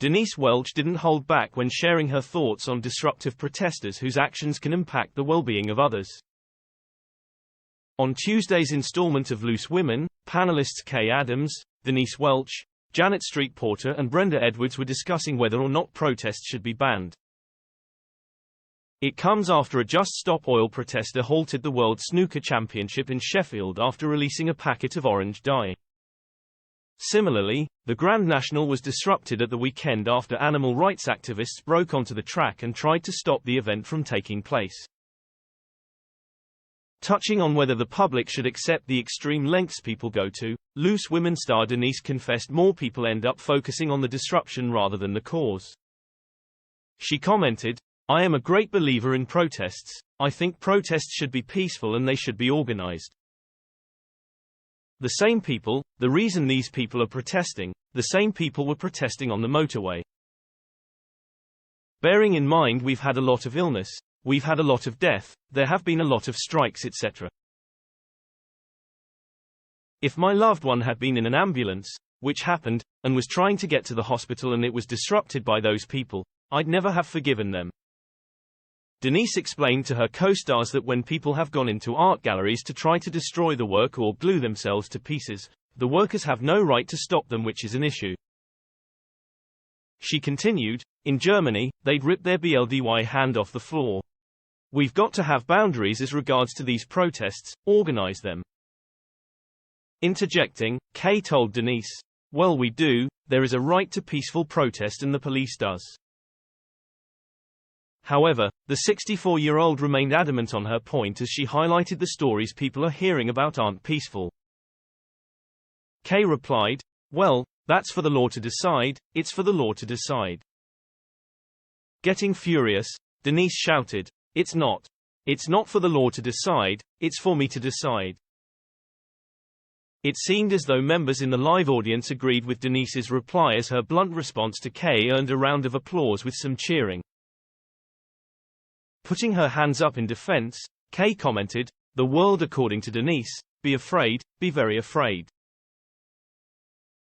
Denise Welch didn't hold back when sharing her thoughts on disruptive protesters whose actions can impact the well-being of others. On Tuesday's installment of Loose Women, panelists Kay Adams, Denise Welch, Janet Street Porter and Brenda Edwards were discussing whether or not protests should be banned. It comes after a Just Stop Oil protester halted the World Snooker Championship in Sheffield after releasing a packet of orange dye. Similarly, the Grand National was disrupted at the weekend after animal rights activists broke onto the track and tried to stop the event from taking place. Touching on whether the public should accept the extreme lengths people go to, Loose Women star Denise confessed more people end up focusing on the disruption rather than the cause. She commented, "I am a great believer in protests. I think protests should be peaceful and they should be organized. The same people, the reason these people are protesting, the same people were protesting on the motorway. Bearing in mind we've had a lot of illness, we've had a lot of death, there have been a lot of strikes etc. If my loved one had been in an ambulance, which happened, and was trying to get to the hospital and it was disrupted by those people, I'd never have forgiven them." Denise explained to her co-stars that when people have gone into art galleries to try to destroy the work or glue themselves to pieces, the workers have no right to stop them, which is an issue. She continued, "In Germany, they'd rip their BLDY hand off the floor. We've got to have boundaries as regards to these protests, organize them." Interjecting, Kay told Denise, "Well, we do, there is a right to peaceful protest and the police does." However, the 64-year-old remained adamant on her point as she highlighted the stories people are hearing about aren't peaceful. Kay replied, "Well, that's for the law to decide, it's for the law to decide." Getting furious, Denise shouted, "It's not. It's not for the law to decide, it's for me to decide." It seemed as though members in the live audience agreed with Denise's reply as her blunt response to Kay earned a round of applause with some cheering. Putting her hands up in defense, Kay commented, "The world according to Denise, be afraid, be very afraid."